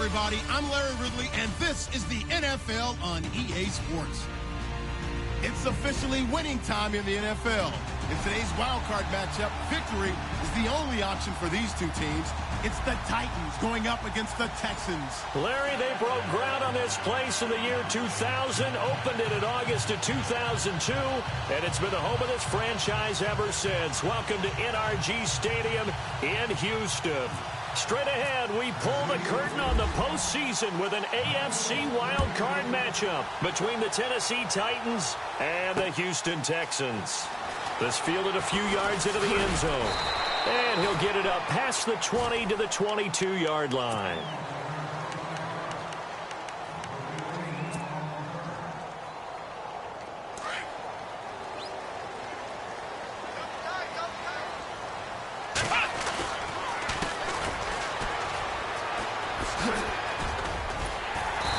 everybody. I'm Larry Ridley, and this is the NFL on EA Sports. It's officially winning time in the NFL. In today's wildcard matchup, victory is the only option for these two teams. It's the Titans going up against the Texans. Larry, they broke ground on this place in the year 2000, opened it in August of 2002, and it's been the home of this franchise ever since. Welcome to NRG Stadium in Houston. Straight ahead, we pull the curtain on the postseason with an AFC wildcard matchup between the Tennessee Titans and the Houston Texans. This fielded a few yards into the end zone. And he'll get it up past the 20 to the 22-yard line.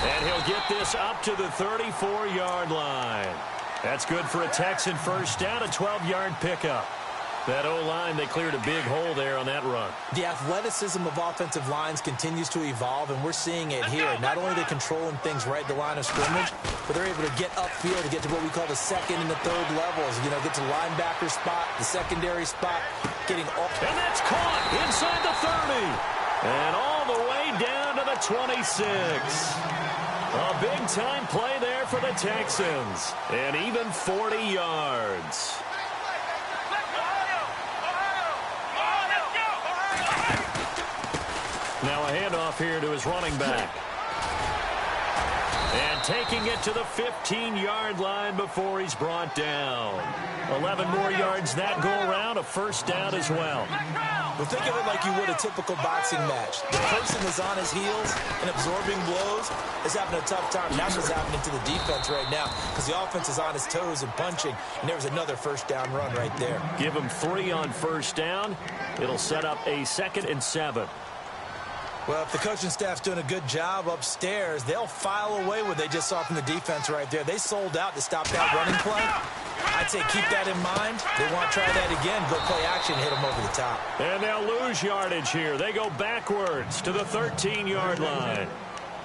And he'll get this up to the 34-yard line. That's good for a Texan first down, a 12-yard pickup. That O-line, they cleared a big hole there on that run. The athleticism of offensive lines continues to evolve, and we're seeing it here. Not only are they controlling things right at the line of scrimmage, but they're able to get upfield to get to what we call the second and the third levels. You know, get to linebacker spot, the secondary spot, getting all... And that's caught inside the 30. And all the way down to the 26. A big-time play there for the Texans. And even 40 yards. Now a handoff here to his running back. And taking it to the 15-yard line before he's brought down. 11 more yards that go around, a first down as well. Well, think of it like you would a typical boxing match. The person is on his heels and absorbing blows is having a tough time. That's what's happening to the defense right now because the offense is on his toes and punching, and there was another first down run right there. Give him 3 on first down. It'll set up a 2nd and 7. Well, if the coaching staff's doing a good job upstairs, they'll file away what they just saw from the defense right there. They sold out to stop that running play. I'd say keep that in mind. They want to try that again, go play action, hit them over the top. And they'll lose yardage here. They go backwards to the 13-yard line.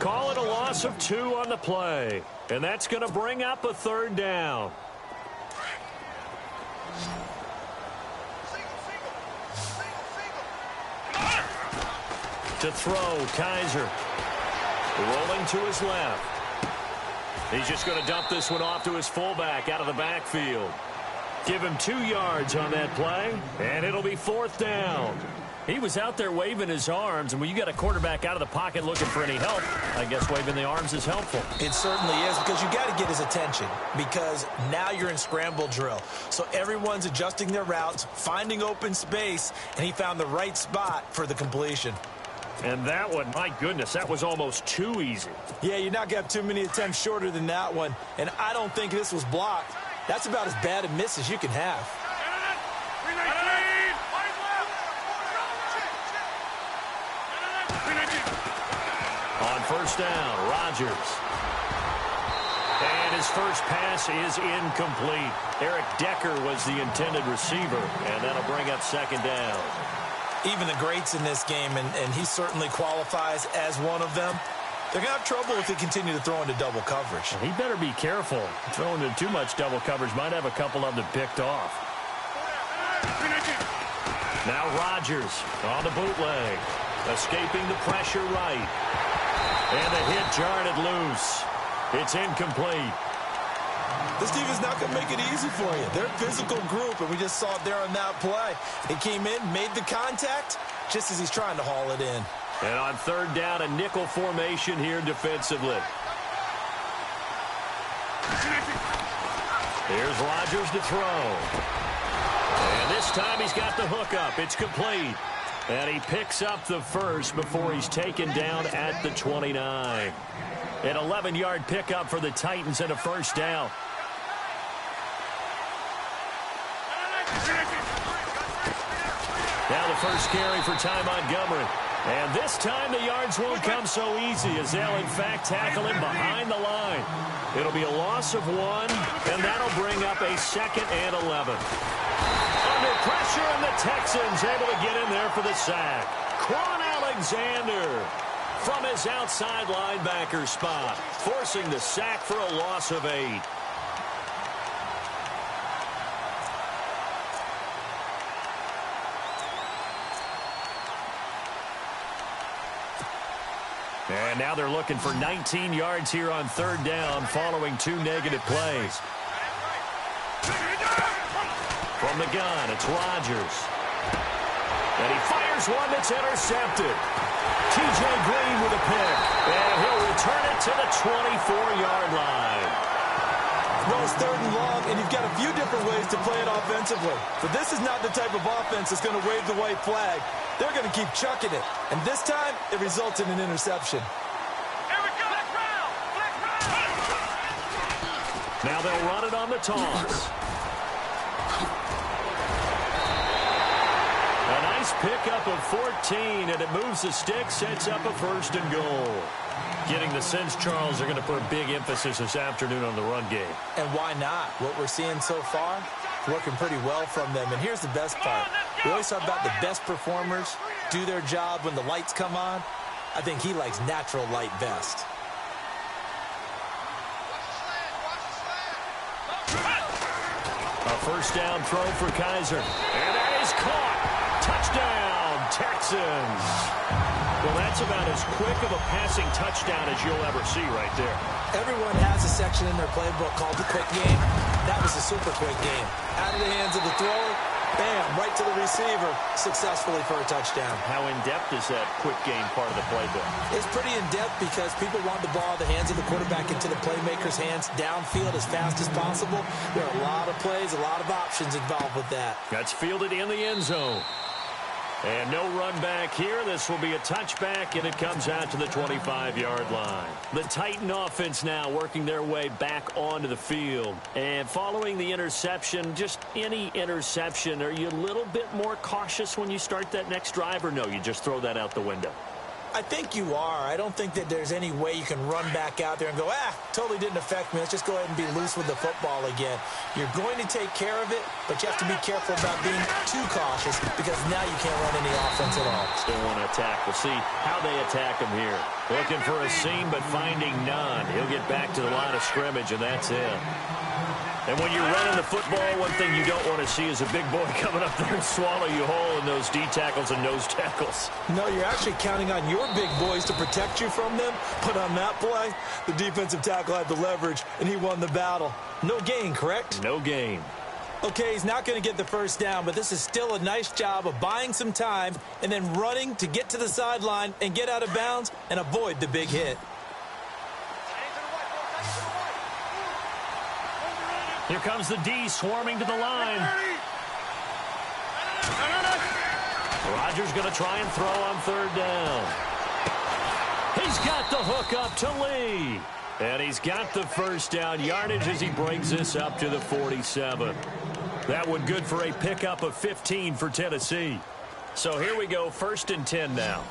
Call it a loss of 2 on the play. And that's going to bring up a 3rd down. To throw, Kaiser. Rolling to his left. He's just going to dump this one off to his fullback out of the backfield. Give him 2 yards on that play, and it'll be 4th down. He was out there waving his arms, and when you got a quarterback out of the pocket looking for any help, I guess waving the arms is helpful. It certainly is, because you got to get his attention, because now you're in scramble drill. So everyone's adjusting their routes, finding open space, and he found the right spot for the completion. And that one, my goodness, that was almost too easy. Yeah, you're not going to have too many attempts shorter than that one. And I don't think this was blocked. That's about as bad a miss as you can have. On first down, Rodgers. And his first pass is incomplete. Eric Decker was the intended receiver, and that'll bring up 2nd down. Even the greats in this game, and he certainly qualifies as one of them, they're going to have trouble if they continue to throw into double coverage. He better be careful. Throwing into too much double coverage might have a couple of them picked off. Now Rodgers on the bootleg. Escaping the pressure right. And the hit jarred it loose. It's incomplete. This team is not going to make it easy for you. They're a physical group, and we just saw it there on that play. He came in, made the contact, just as he's trying to haul it in. And on 3rd down, a nickel formation here defensively. Here's Rodgers to throw. And this time he's got the hookup. It's complete. And he picks up the first before he's taken down at the 29. An 11-yard pickup for the Titans and a first down. Now the first carry for Ty Montgomery. And this time the yards won't come so easy as they'll, in fact, tackle him behind the line. It'll be a loss of 1, and that'll bring up a 2nd and 11. Under pressure, and the Texans able to get in there for the sack. Quan Alexander. from his outside linebacker spot, forcing the sack for a loss of 8. And now they're looking for 19 yards here on 3rd down following 2 negative plays. From the gun, it's Rodgers. And he fires one that's intercepted. T.J. Green with a pick. And he'll return it to the 24-yard line. Well, it's 3rd and long, and you've got a few different ways to play it offensively. But this is not the type of offense that's going to wave the white flag. They're going to keep chucking it. And this time, it results in an interception. Here we go. Now they'll run it on the toss. A nice pickup of 14, and it moves the stick, sets up a 1st and goal. Getting the sense, Charles, are going to put a big emphasis this afternoon on the run game. And why not? What we're seeing so far, working pretty well from them. And here's the best part. We always talk about the best performers do their job when the lights come on. I think he likes natural light best. A 1st down throw for Kaiser. And that is caught. Touchdown, Texans. Well, that's about as quick of a passing touchdown as you'll ever see right there. Everyone has a section in their playbook called the quick game. That was a super quick game. Out of the hands of the thrower, bam, right to the receiver, successfully for a touchdown. How in-depth is that quick game part of the playbook? It's pretty in-depth because people want the ball out of the hands of the quarterback into the playmaker's hands downfield as fast as possible. There are a lot of plays, a lot of options involved with that. That's fielded in the end zone. And no run back here. This will be a touchback, and it comes out to the 25-yard line. The Titan offense now working their way back onto the field. And following the interception, just any interception, are you a little bit more cautious when you start that next drive, or no, you just throw that out the window? I think you are. I don't think that there's any way you can run back out there and go, totally didn't affect me. Let's just go ahead and be loose with the football again. You're going to take care of it, but you have to be careful about being too cautious because now you can't run any offense at all. Still want to attack. We'll see how they attack him here. Looking for a seam, but finding none. He'll get back to the line of scrimmage, and that's it. And when you're running the football, one thing you don't want to see is a big boy coming up there and swallow you whole in those D tackles and nose tackles. No, you're actually counting on your big boys to protect you from them. But on that play, the defensive tackle had the leverage, and he won the battle. No gain, correct? No gain. Okay, he's not going to get the 1st down, but this is still a nice job of buying some time and then running to get to the sideline and get out of bounds and avoid the big hit. Here comes the D swarming to the line. Rodgers going to try and throw on 3rd down. He's got the hook up to Lee. And he's got the 1st down yardage as he brings this up to the 47. That one good for a pickup of 15 for Tennessee. So here we go, 1st and 10 now.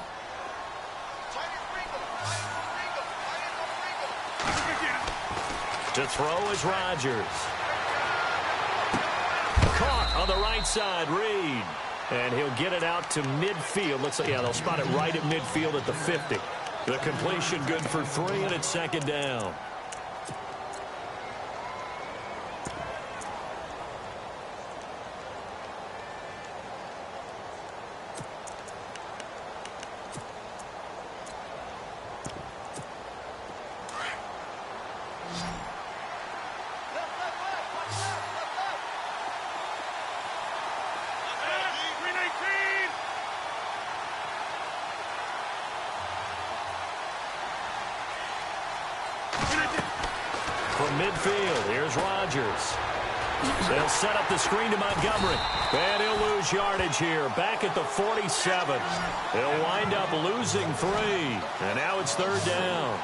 To throw is Rodgers. Caught on the right side, Reed. And he'll get it out to midfield. Looks like, they'll spot it right at midfield at the 50. The completion good for 3, and it's 2nd down. From midfield, here's Rodgers. They'll set up the screen to Montgomery. And he'll lose yardage here, back at the 47. He'll wind up losing 3. And now it's 3rd down.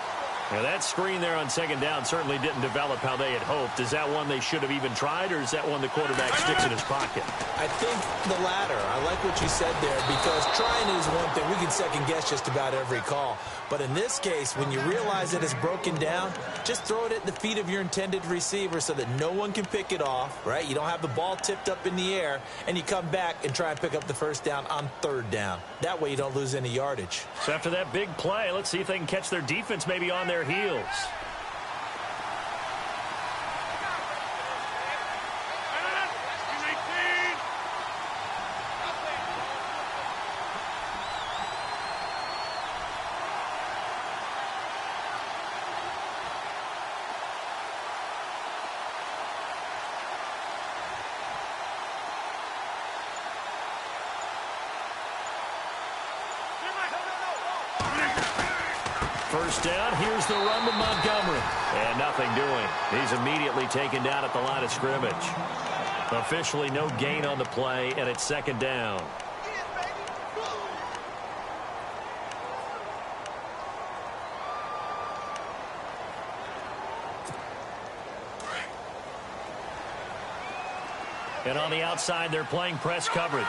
Now, that screen there on second down certainly didn't develop how they had hoped. Is that one they should have even tried, or is that one the quarterback sticks in his pocket? I think the latter. I like what you said there, because trying is one thing. We can second-guess just about every call. But in this case, when you realize that it's broken down, just throw it at the feet of your intended receiver so that no one can pick it off, right? You don't have the ball tipped up in the air, and you come back and try and pick up the first down on third down. That way you don't lose any yardage. So after that big play, let's see if they can catch their defense maybe on their heels. First down, here's the run to Montgomery. And nothing doing. He's immediately taken down at the line of scrimmage. Officially no gain on the play, and it's second down. And on the outside, they're playing press coverage.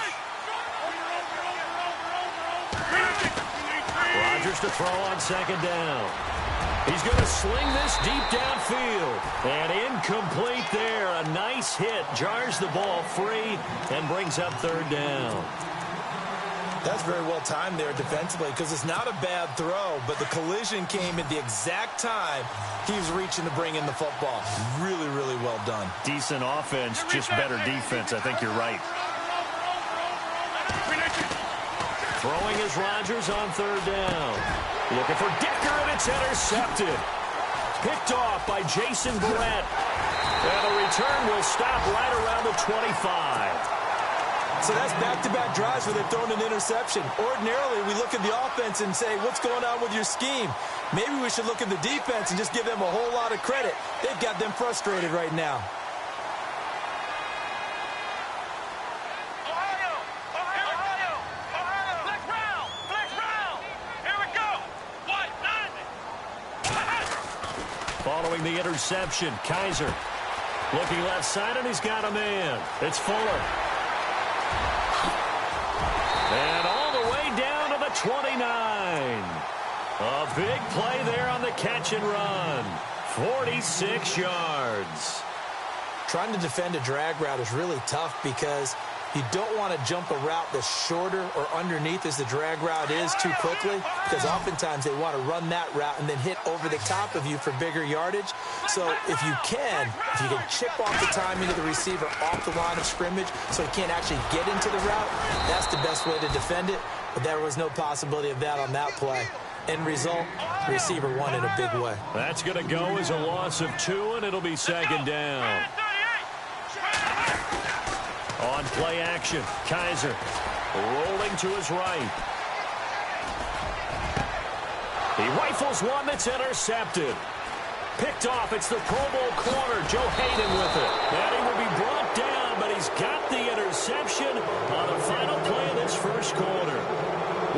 Rodgers to throw on second down. He's going to sling this deep downfield. And incomplete there. A nice hit. Jars the ball free and brings up third down. That's very well timed there defensively, because it's not a bad throw, but the collision came at the exact time he was reaching to bring in the football. Really, really well done. Decent offense, just better defense. I think you're right. Throwing is Rodgers on third down. Looking for Decker, and it's intercepted. Picked off by Jason Barrett. And the return will stop right around the 25. So that's back-to-back drives where they've thrown an interception. Ordinarily, we look at the offense and say, what's going on with your scheme? Maybe we should look at the defense and just give them a whole lot of credit. They've got them frustrated right now. Following the interception, Kaiser looking left side, and he's got a man. It's Fuller. And all the way down to the 29. A big play there on the catch and run. 46 yards. Trying to defend a drag route is really tough, because you don't want to jump a route that's shorter or underneath as the drag route is too quickly, because oftentimes they want to run that route and then hit over the top of you for bigger yardage. So if you can chip off the timing of the receiver off the line of scrimmage so he can't actually get into the route, that's the best way to defend it. But there was no possibility of that on that play. End result, the receiver won in a big way. That's going to go as a loss of 2, and it'll be second down. On play action, Kaiser rolling to his right. He rifles one that's intercepted. Picked off, it's the Pro Bowl corner, Joe Hayden with it. And he will be brought down, but he's got the interception on the final play of this first quarter.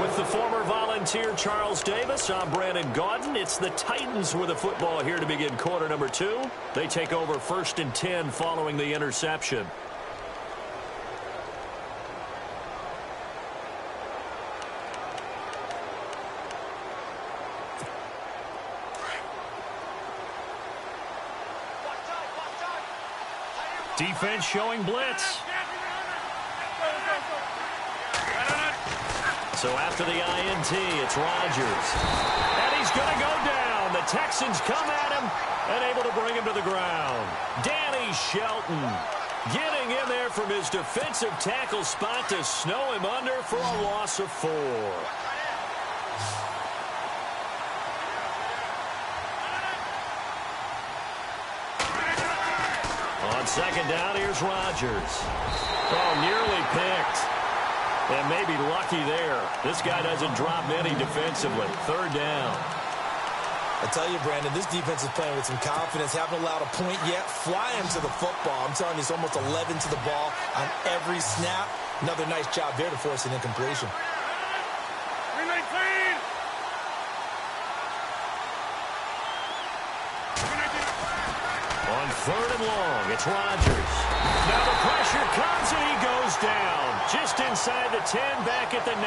With the former Volunteer Charles Davis, I'm Brandon Gaudin. It's the Titans with the football here to begin quarter number 2. They take over 1st and 10 following the interception. Defense showing blitz. So after the INT, it's Rodgers. And he's going to go down. The Texans come at him and able to bring him to the ground. Danny Shelton getting in there from his defensive tackle spot to snow him under for a loss of 4. On second down, here's Rodgers. Oh, nearly picked. And maybe lucky there. This guy doesn't drop many defensively. Third down. I tell you, Brandon, this defense is playing with some confidence. Haven't allowed a point yet. Flying to the football. I'm telling you, it's almost 11 to the ball on every snap. Another nice job there to force an incompletion. On 3rd and long, it's Rodgers. Now the pressure comes and he goes down. Just inside the 10, back at the 9.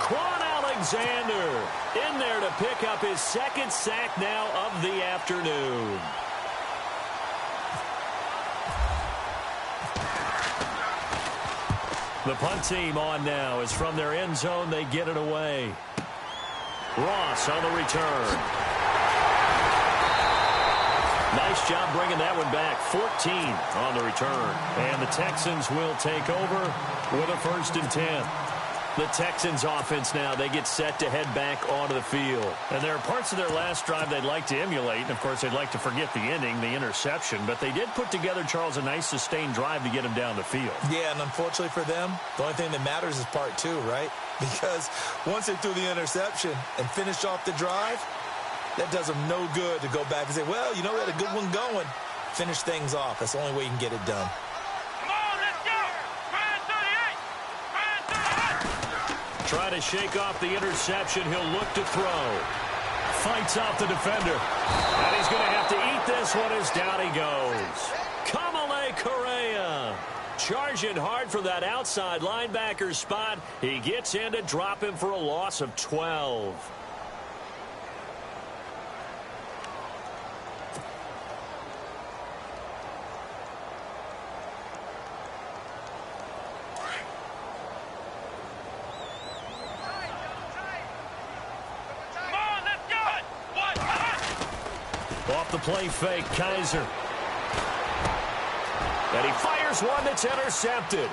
Quan Alexander in there to pick up his 2nd sack now of the afternoon. The punt team on now is from their end zone. They get it away. Ross on the return. Nice job bringing that one back. 14 on the return. And the Texans will take over with a 1st and 10. The Texans offense now, they get set to head back onto the field. And there are parts of their last drive they'd like to emulate. And, of course, they'd like to forget the ending, the interception. But they did put together, Charles, a nice sustained drive to get them down the field. Yeah, and unfortunately for them, the only thing that matters is part 2, right? Because once they threw the interception and finished off the drive, that does them no good to go back and say, well, you know, we had a good one going. Finish things off. That's the only way you can get it done. Try to shake off the interception. He'll look to throw. Fights off the defender. And he's going to have to eat this one as down he goes. Kamale Correa charging hard for that outside linebacker spot. He gets in to drop him for a loss of 12. Off the play fake, Kaiser. And he fires one that's intercepted.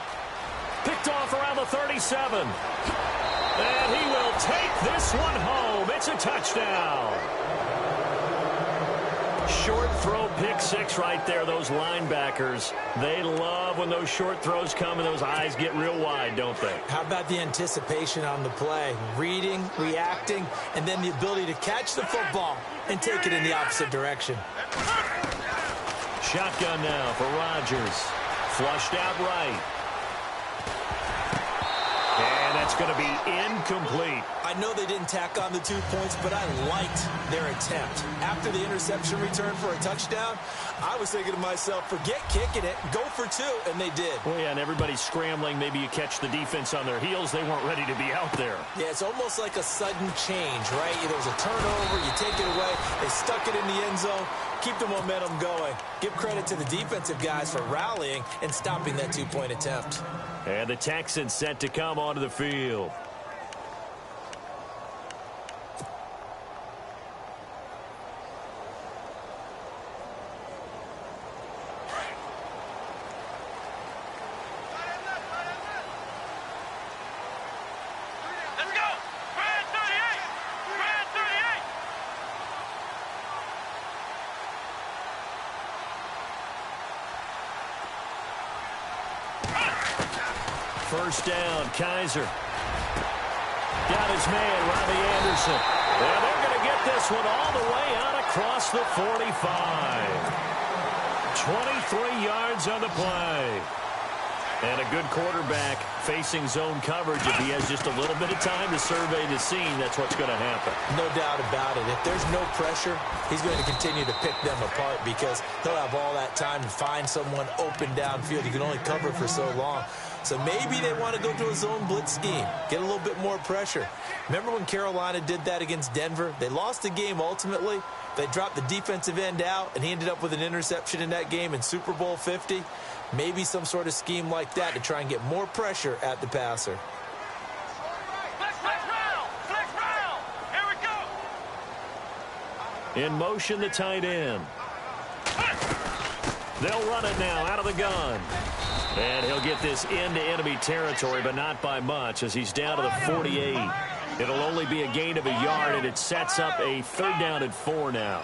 Picked off around the 37. And he will take this one home. It's a touchdown. Short throw, pick 6 right there. Those linebackers, they love when those short throws come and those eyes get real wide, don't they? How about the anticipation on the play? Reading, reacting, and then the ability to catch the football and take it in the opposite direction. Shotgun now for Rodgers. Flushed out right. And that's going to be incomplete. I know they didn't tack on the 2 points, but I liked their attempt. After the interception return for a touchdown, I was thinking to myself, forget kicking it, go for 2, and they did. Well, yeah, and everybody's scrambling. Maybe you catch the defense on their heels. They weren't ready to be out there. Yeah, it's almost like a sudden change, right? There was a turnover, you take it away, they stuck it in the end zone, keep the momentum going. Give credit to the defensive guys for rallying and stopping that 2-point attempt. And the Texans set to come onto the field. First down, Kaiser. Got his man, Robbie Anderson. And they're going to get this one all the way out across the 45. 23 yards on the play. And a good quarterback facing zone coverage. If he has just a little bit of time to survey the scene, that's what's going to happen. No doubt about it. If there's no pressure, he's going to continue to pick them apart because he'll have all that time to find someone open downfield. He can only cover for so long. So maybe they want to go to a zone blitz scheme, get a little bit more pressure. Remember when Carolina did that against Denver? They lost the game ultimately. They dropped the defensive end out, and he ended up with an interception in that game in Super Bowl 50. Maybe some sort of scheme like that to try and get more pressure at the passer. Flex round! Flex round! Here we go! In motion, the tight end. They'll run it now out of the gun. And he'll get this into enemy territory, but not by much as he's down to the 48. It'll only be a gain of a yard, and it sets up a 3rd down and 4 now.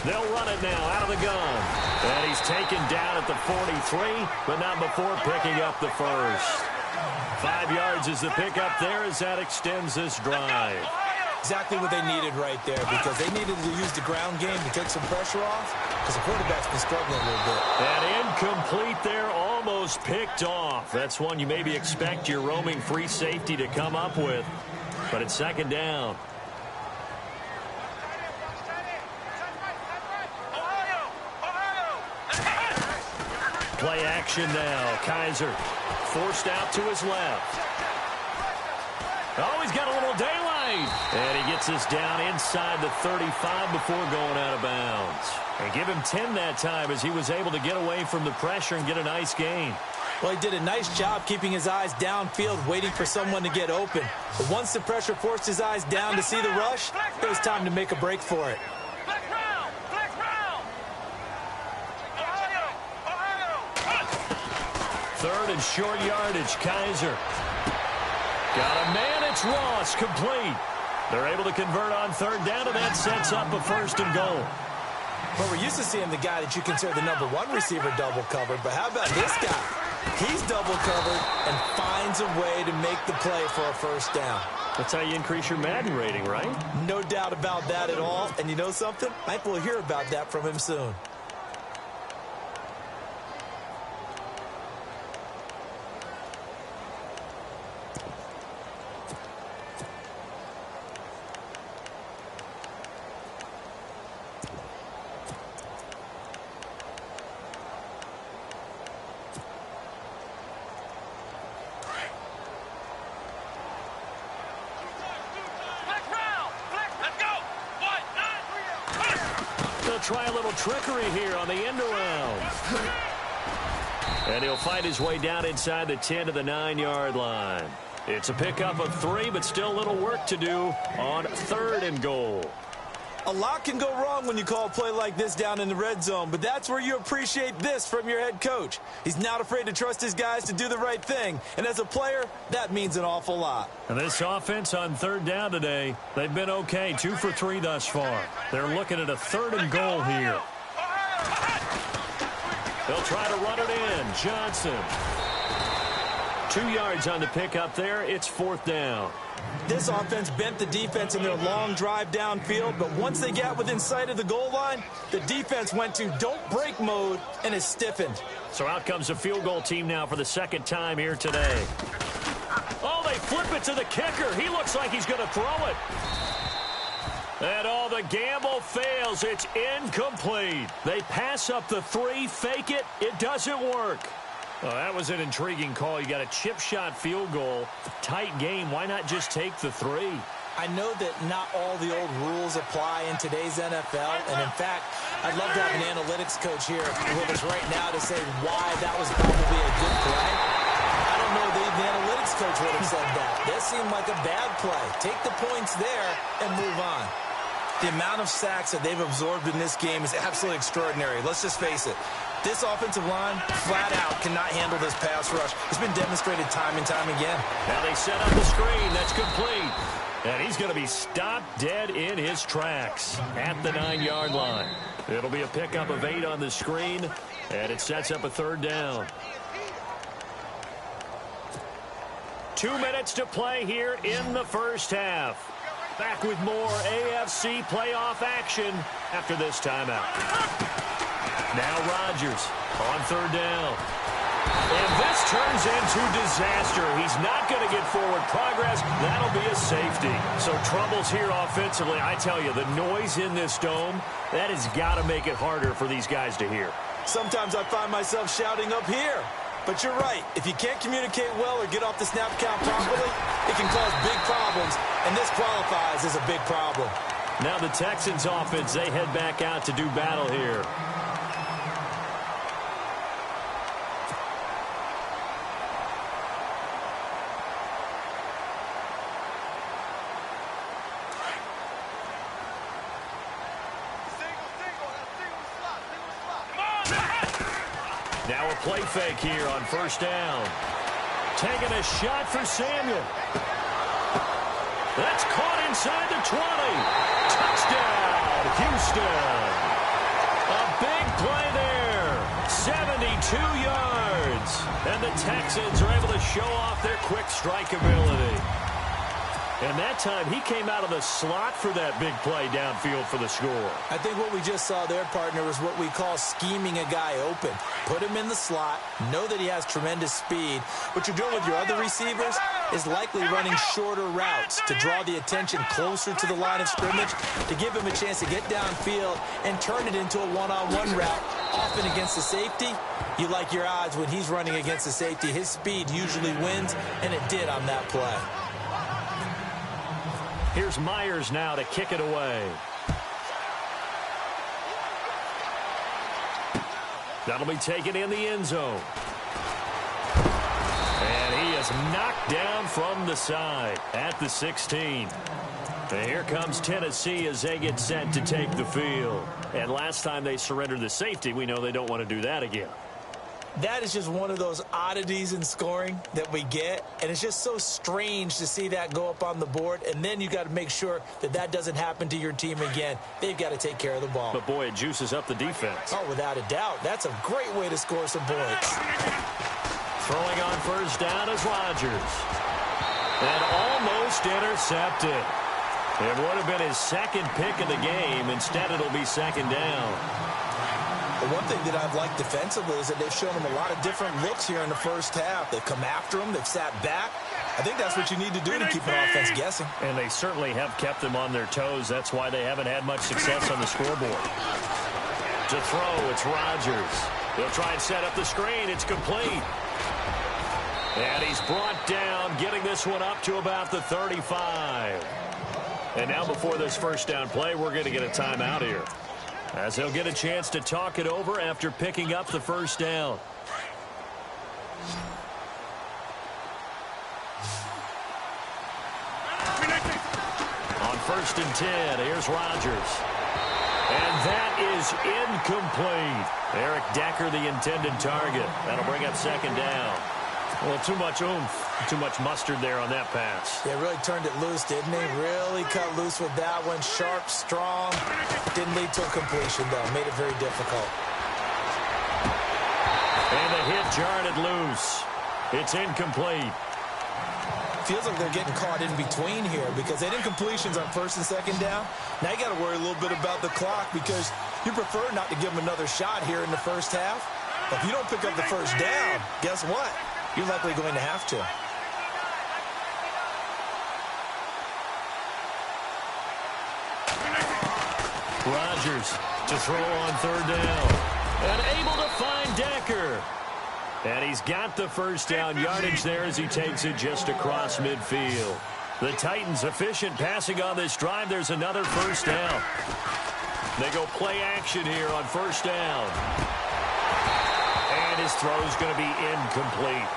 They'll run it now out of the gun. And he's taken down at the 43, but not before picking up the first. 5 yards is the pickup there as that extends this drive. Exactly what they needed right there because they needed to use the ground game to take some pressure off. because the quarterback's been struggling a little bit. And incomplete there, almost picked off. That's one you maybe expect your roaming free safety to come up with. But it's second down. Play action now. Kaiser forced out to his left. Oh, he's got a little daylight. And he gets us down inside the 35 before going out of bounds. And give him 10 that time as he was able to get away from the pressure and get a nice gain. Well, he did a nice job keeping his eyes downfield, waiting for someone to get open. But once the pressure forced his eyes down to see the rush, it was time to make a break for it. Third and short yardage, Kaiser. Got a man, it's Ross, complete. They're able to convert on third down, and that sets up a first and goal. Well, we're used to seeing the guy that you consider the number one receiver double covered, but how about this guy? He's double covered and finds a way to make the play for a first down. That's how you increase your Madden rating, right? No doubt about that at all. And you know something? I think we'll hear about that from him soon. Try a little trickery here on the end around. And he'll fight his way down inside the 10 to the 9-yard line. It's a pickup of 3, but still a little work to do on third and goal. A lot can go wrong when you call a play like this down in the red zone, but that's where you appreciate this from your head coach. He's not afraid to trust his guys to do the right thing, and as a player, that means an awful lot. And this offense on third down today, they've been okay, 2 for 3 thus far. They're looking at a third and goal here. They'll try to run it in. Johnson. 2 yards on the pickup there. It's fourth down. This offense bent the defense in their long drive downfield, but once they got within sight of the goal line, the defense went to don't break mode and is stiffened. So out comes the field goal team now for the second time here today. Oh, they flip it to the kicker. He looks like he's going to throw it. And all the gamble fails. It's incomplete. They pass up the 3, fake it. It doesn't work. Oh, that was an intriguing call. You got a chip shot field goal. Tight game. Why not just take the 3? I know that not all the old rules apply in today's NFL, and in fact, I'd love to have an analytics coach here with us right now to say why that was probably a good play. I don't know that the analytics coach would have said that. That seemed like a bad play. Take the points there and move on. The amount of sacks that they've absorbed in this game is absolutely extraordinary. Let's just face it. This offensive line, flat out, cannot handle this pass rush. It's been demonstrated time and time again. Now they set up the screen. That's complete. And he's going to be stopped dead in his tracks at the 9-yard line. It'll be a pickup of 8 on the screen, and it sets up a third down. 2 minutes to play here in the first half. Back with more AFC playoff action after this timeout. Now Rodgers on third down. And this turns into disaster. He's not going to get forward progress. That'll be a safety. So troubles here offensively. I tell you, the noise in this dome, that has got to make it harder for these guys to hear. Sometimes I find myself shouting up here. But you're right. If you can't communicate well or get off the snap count properly, it can cause big problems, and this qualifies as a big problem. Now the Texans offense, they head back out to do battle here. Now a play fake here on first down. Taking a shot for Samuel. That's caught inside the 20. Touchdown, Houston. A big play there. 72 yards. And the Texans are able to show off their quick strike ability. And that time, he came out of the slot for that big play downfield for the score. I think what we just saw there, partner, is what we call scheming a guy open. Put him in the slot, know that he has tremendous speed. What you're doing with your other receivers is likely running shorter routes to draw the attention closer to the line of scrimmage, to give him a chance to get downfield and turn it into a one-on-one route. Often against the safety, you like your odds when he's running against the safety. His speed usually wins, and it did on that play. Here's Myers now to kick it away. That'll be taken in the end zone. And he is knocked down from the side at the 16. And here comes Tennessee as they get set to take the field. And last time they surrendered the safety, we know they don't want to do that again. That is just one of those oddities in scoring that we get, and it's just so strange to see that go up on the board, and then you got to make sure that that doesn't happen to your team again. They've got to take care of the ball. But, boy, it juices up the defense. Oh, without a doubt. That's a great way to score some points. Throwing on first down is Rodgers. And almost intercepted. It would have been his second pick of the game. Instead, it'll be second down. The one thing that I've liked defensively is that they've shown him a lot of different looks here in the first half. They've come after him. They've sat back. I think that's what you need to do to keep an offense guessing. And they certainly have kept them on their toes. That's why they haven't had much success on the scoreboard. To throw, it's Rodgers. He'll try and set up the screen. It's complete. And he's brought down, getting this one up to about the 35. And now before this first down play, we're going to get a timeout here, as they'll get a chance to talk it over after picking up the first down. On 1st and 10, here's Rodgers. And that is incomplete. Eric Decker, the intended target. That'll bring up second down. Well, too much oomph, too much mustard there on that pass. Yeah, really turned it loose, didn't he? Really cut loose with that one. Sharp, strong. Didn't lead to a completion, though. Made it very difficult. And the hit jarred it loose. It's incomplete. Feels like they're getting caught in between here because they did completions on 1st and 2nd down. Now you got to worry a little bit about the clock because you prefer not to give them another shot here in the first half. But if you don't pick up the first down, guess what? You're likely going to have to. Rodgers to throw on 3rd down. And able to find Decker. And he's got the first down yardage there as he takes it just across midfield. The Titans efficient passing on this drive. There's another first down. They go play action here on 1st down. And his throw's going to be incomplete.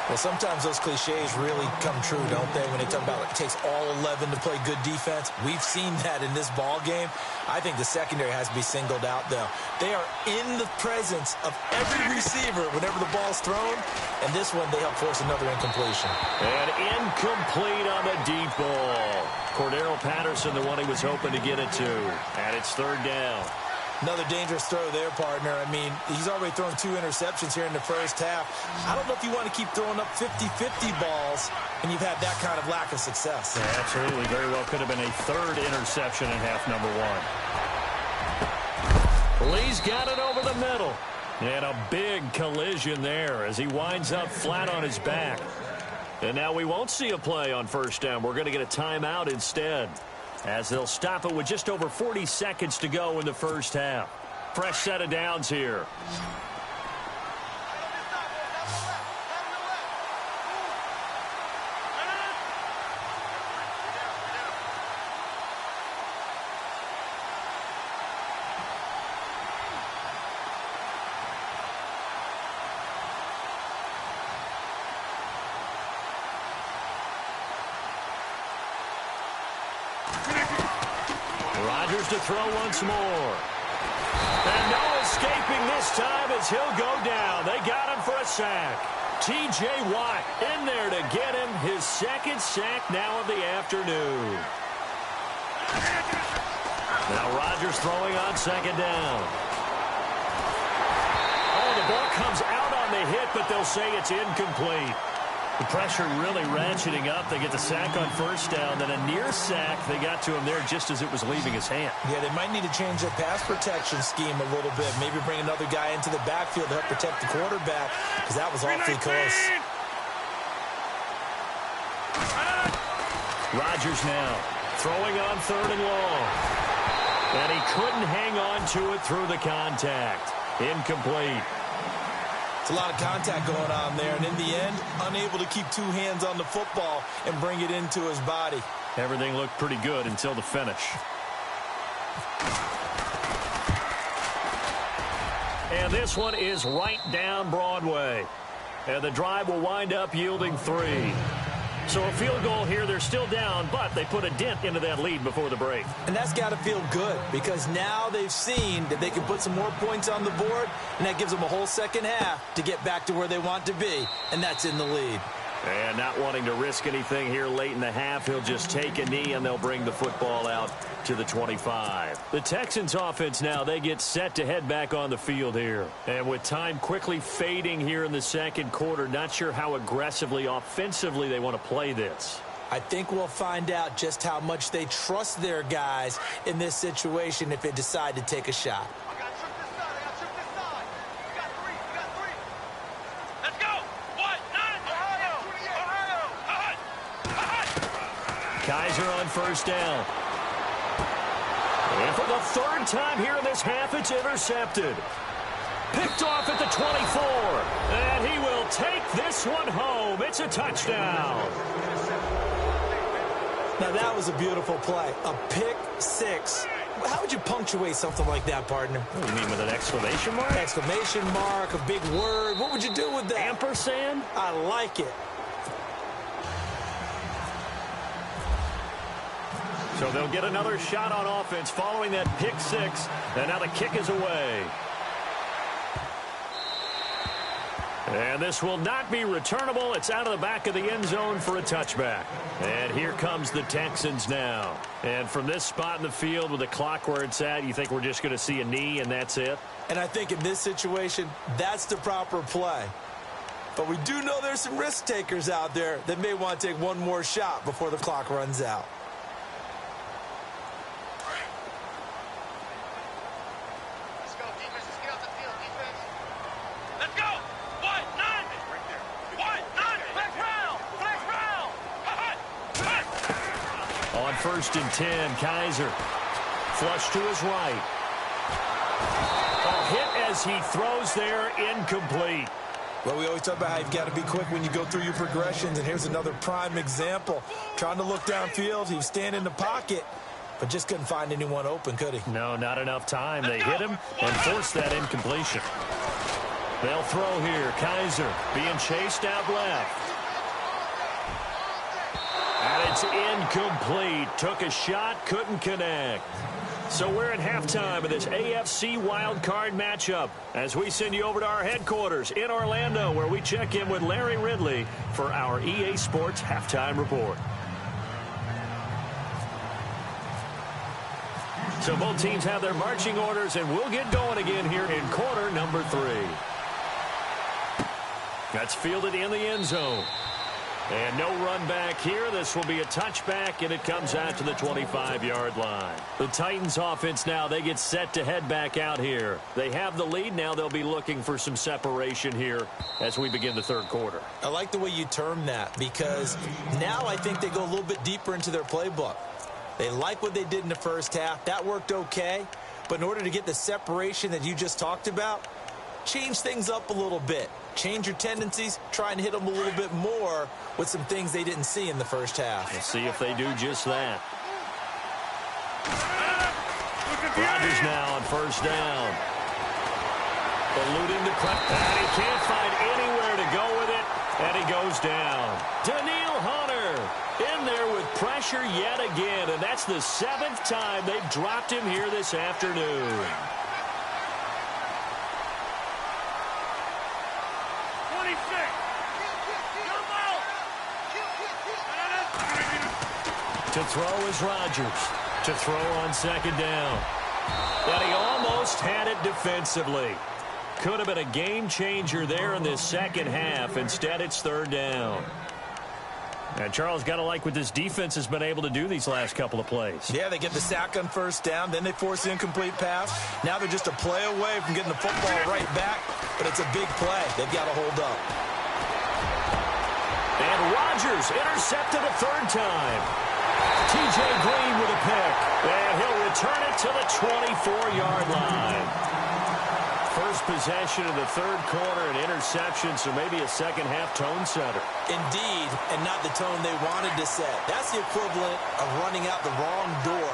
Well, sometimes those cliches really come true, don't they? When they talk about it takes all 11 to play good defense. We've seen that in this ball game. I think the secondary has to be singled out, though. They are in the presence of every receiver whenever the ball's thrown. And this one, they help force another incompletion. And incomplete on the deep ball. Cordero Patterson, the one he was hoping to get it to. And it's 3rd down. Another dangerous throw there, partner. I mean, he's already thrown 2 interceptions here in the first half. I don't know if you want to keep throwing up 50-50 balls and you've had that kind of lack of success. Yeah, absolutely. Very well could have been a 3rd interception in half number 1. Lee's got it over the middle. And a big collision there as he winds up flat on his back. And now we won't see a play on 1st down. We're going to get a timeout instead, as they'll stop it with just over 40 seconds to go in the first half. Fresh set of downs here. Rodgers to throw once more. And no escaping this time as he'll go down. They got him for a sack. T.J. Watt in there to get him his 2nd sack now of the afternoon. Now Rodgers throwing on 2nd down. Oh, the ball comes out on the hit, but they'll say it's incomplete. The pressure really ratcheting up. They get the sack on first down, then a near sack. They got to him there just as it was leaving his hand. Yeah, they might need to change their pass protection scheme a little bit. Maybe bring another guy into the backfield to help protect the quarterback, because that was awfully close. Rodgers now throwing on 3rd and long. And he couldn't hang on to it through the contact. Incomplete. It's a lot of contact going on there, and in the end, unable to keep 2 hands on the football and bring it into his body. Everything looked pretty good until the finish. And this one is right down Broadway. And the drive will wind up yielding 3. So a field goal here, they're still down, but they put a dent into that lead before the break. And that's got to feel good, because now they've seen that they can put some more points on the board, and that gives them a whole second half to get back to where they want to be, and that's in the lead. And not wanting to risk anything here late in the half, he'll just take a knee, and they'll bring the football out to the 25. The Texans offense now, they get set to head back on the field here. And with time quickly fading here in the second quarter, not sure how aggressively, offensively they want to play this. I think we'll find out just how much they trust their guys in this situation if they decide to take a shot. Kaiser on first down. And for the 3rd time here in this half, it's intercepted. Picked off at the 24. And he will take this one home. It's a touchdown. Now, that was a beautiful play. A pick 6. How would you punctuate something like that, partner? What do you mean, with an exclamation mark? Exclamation mark, a big word. What would you do with that? Ampersand? I like it. So they'll get another shot on offense following that pick 6. And now the kick is away. And this will not be returnable. It's out of the back of the end zone for a touchback. And here comes the Texans now. And from this spot in the field with the clock where it's at, you think we're just going to see a knee and that's it? And I think in this situation, that's the proper play. But we do know there's some risk takers out there that may want to take one more shot before the clock runs out. On 1st and 10, Kaiser. Flush to his right. A hit as he throws there, incomplete. Well, we always talk about how you've got to be quick when you go through your progressions, and here's another prime example. Trying to look downfield, he was standing in the pocket, but just couldn't find anyone open, could he? No, not enough time. They hit him and forced that incompletion. They'll throw here. Kaiser being chased out left. And it's incomplete. Took a shot, couldn't connect. So we're at halftime of this AFC wildcard matchup as we send you over to our headquarters in Orlando, where we check in with Larry Ridley for our EA Sports Halftime Report. So both teams have their marching orders, and we'll get going again here in quarter number 3. That's fielded in the end zone. And no run back here. This will be a touchback, and it comes out to the 25-yard line. The Titans offense now, they get set to head back out here. They have the lead. Now they'll be looking for some separation here as we begin the 3rd quarter. I like the way you term that, because now I think they go a little bit deeper into their playbook. They like what they did in the first half. That worked okay. But in order to get the separation that you just talked about, change things up a little bit. Change your tendencies, try and hit them a little bit more with some things they didn't see in the first half. We'll see if they do just that. Rodgers now on 1st down. Eluding the cut, and he can't find anywhere to go with it, and he goes down. Daniil Hunter in there with pressure yet again, and that's the 7th time they've dropped him here this afternoon. To throw is Rodgers. To throw on 2nd down. And he almost had it defensively. Could have been a game changer there in this second half. Instead, it's 3rd down. And Charles, got to like what this defense has been able to do these last couple of plays. Yeah, they get the sack on first down, then they force the incomplete pass. Now they're just a play away from getting the football right back, but it's a big play. They've got to hold up. And Rodgers intercepted a third time. T.J. Green with a pick, and he'll return it to the 24-yard line. First possession of the third quarter, an interception, so maybe a second-half tone setter. Indeed, and not the tone they wanted to set. That's the equivalent of running out the wrong door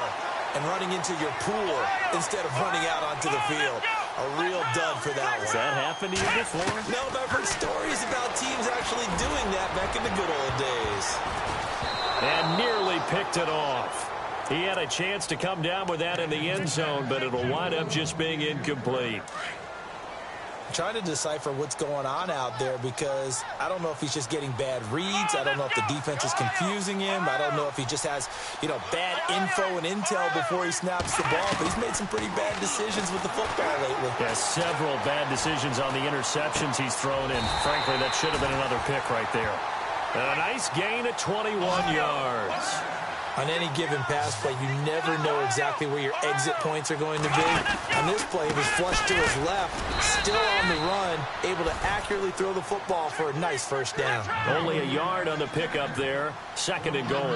and running into your pool instead of running out onto the field. A real dud for that one. Has that happened to you before? No, but I've heard stories about teams actually doing that back in the good old days. And nearly picked it off. He had a chance to come down with that in the end zone, but it'll wind up just being incomplete. Trying to decipher what's going on out there because I don't know if he's just getting bad reads. I don't know if the defense is confusing him. I don't know if he just has, bad info and intel before he snaps the ball. But he's made some pretty bad decisions with the football lately. Yeah, several bad decisions on the interceptions he's thrown in. Frankly, that should have been another pick right there. And a nice gain at 21 yards. On any given pass play, you never know exactly where your exit points are going to be. On this play, he was flushed to his left, still on the run, able to accurately throw the football for a nice first down. Only a yard on the pickup there, second and goal.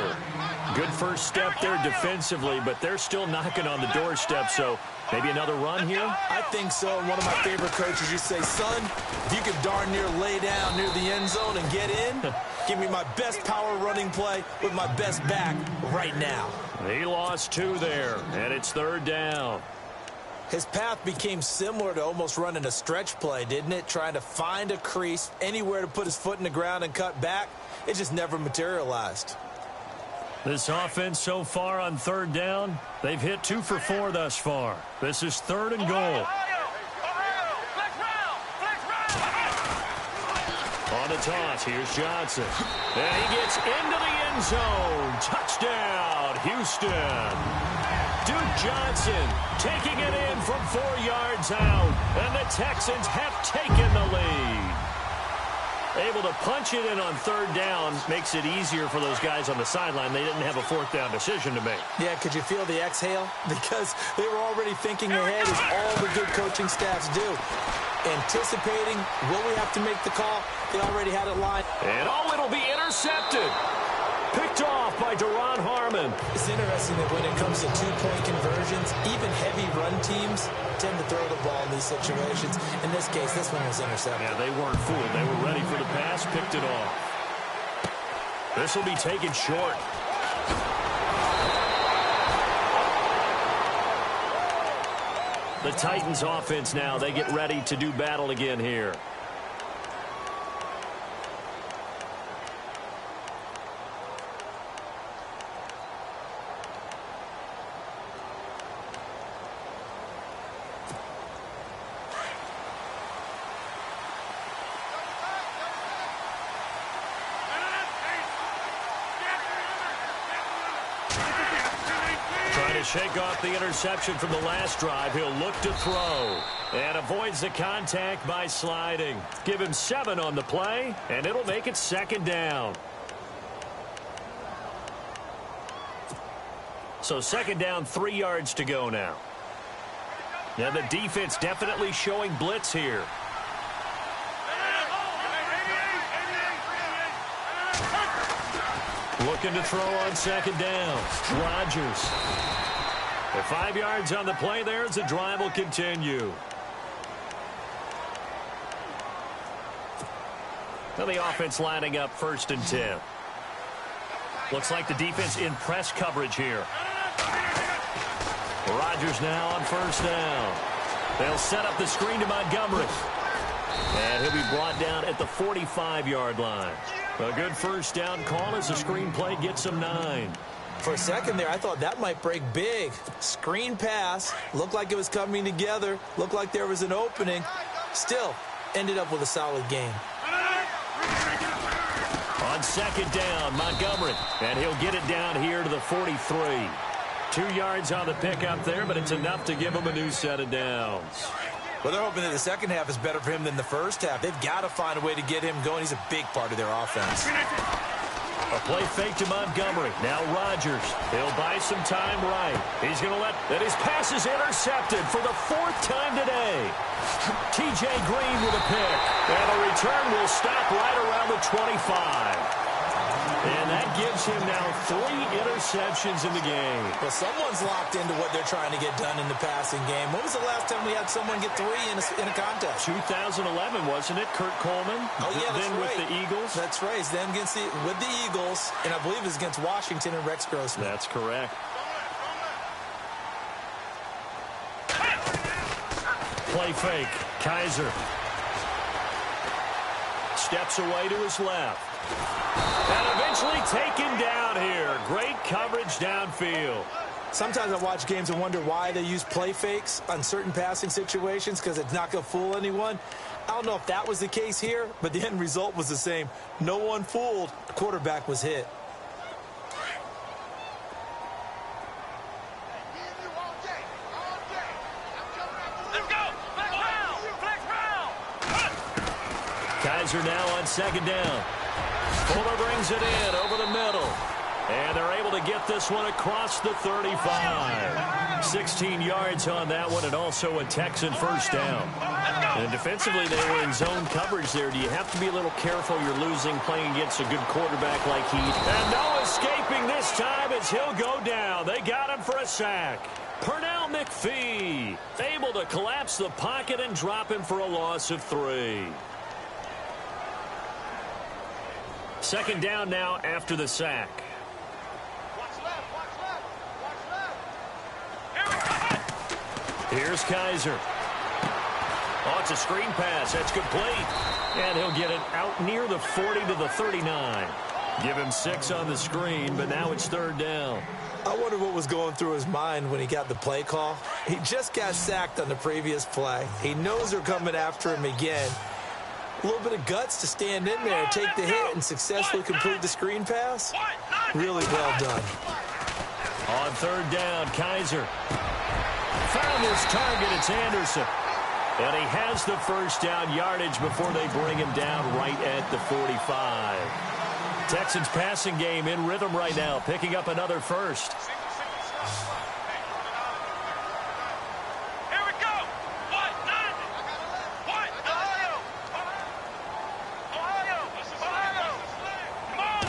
Good first step there defensively, but they're still knocking on the doorstep, so maybe another run here? I think so. One of my favorite coaches used to say, son, if you can darn near lay down near the end zone and get in, give me my best power running play with my best back right now. He lost 2 there, and it's third down. His path became similar to almost running a stretch play, didn't it? Trying to find a crease, anywhere to put his foot in the ground and cut back. It just never materialized. This offense so far on third down, they've hit 2 for 4 thus far. This is third and goal. On the toss, here's Johnson. And he gets into the end zone. Touchdown, Houston. Duke Johnson taking it in from 4 yards out. And the Texans have taken the lead. Able to punch it in on third down makes it easier for those guys on the sideline. They didn't have a fourth down decision to make. Yeah, could you feel the exhale? Because they were already thinking ahead, as all the good coaching staffs do. Anticipating, will we have to make the call? They already had it lined. And it'll be intercepted. Picked off by Deron Harmon. It's interesting that when it comes to two-point conversions, even heavy run teams tend to throw the ball in these situations. In this case, this one was intercepted. Yeah, they weren't fooled. They were ready for the pass, picked it off. This will be taken short. The Titans offense now, they get ready to do battle again here. Shake off the interception from the last drive. He'll look to throw and avoids the contact by sliding. Give him 7 on the play, and it'll make it second down. So second down, 3 yards to go now. Now the defense definitely showing blitz here. Looking to throw on second down. Rodgers. The 5 yards on the play there as the drive will continue. Now the offense lining up 1st and 10. Looks like the defense in press coverage here. Rodgers now on 1st down. They'll set up the screen to Montgomery. And he'll be brought down at the 45-yard line. A good 1st down call as the screen play gets him 9. For a second there, I thought that might break big. Screen pass, looked like it was coming together, looked like there was an opening. Still, ended up with a solid game. On second down, Montgomery, and he'll get it down here to the 43. 2 yards on the pickup there, but it's enough to give him a new set of downs. Well, they're hoping that the second half is better for him than the first half. They've got to find a way to get him going. He's a big part of their offense. A play fake to Montgomery. Now Rodgers. He'll buy some time right. He's going to let that his pass is intercepted for the 4th time today. T.J. Green with a pick. And the return will stop right around the 25. And that gives him now 3 interceptions in the game. Well, someone's locked into what they're trying to get done in the passing game. When was the last time we had someone get 3 in a contest? 2011, wasn't it? Kurt Coleman. Oh, yeah, that's then right. With the Eagles. That's right. It's then with the Eagles, and I believe it's against Washington and Rex Grossman. That's correct. Play fake. Kaiser. Steps away to his left. And eventually taken down here. Great coverage downfield. Sometimes I watch games and wonder why they use play fakes on certain passing situations, because it's not going to fool anyone. I don't know if that was the case here, but the end result was the same. No one fooled. The quarterback was hit. Let's go. Flex round. Kaiser now on 2nd down. Fuller brings it in over the middle. And they're able to get this one across the 35. 16 yards on that one, and also a Texan 1st down. And defensively, they were in zone coverage there. Do you have to be a little careful? You're losing playing against a good quarterback like he. And no escaping this time as he'll go down. They got him for a sack. Pernell McPhee able to collapse the pocket and drop him for a loss of 3. 2nd down now after the sack. Here's Kaiser. Oh, it's a screen pass. That's complete. And he'll get it out near the 40 to the 39. Give him 6 on the screen, but now it's 3rd down. I wonder what was going through his mind when he got the play call. He just got sacked on the previous play. He knows they're coming after him again. A little bit of guts to stand in there, take the hit, and successfully complete the screen pass. Really well done. On 3rd down, Kaiser found his target. It's Anderson. And he has the 1st down yardage before they bring him down right at the 45. Texans passing game in rhythm right now, picking up another 1st. Here we go. Ohio. Come on.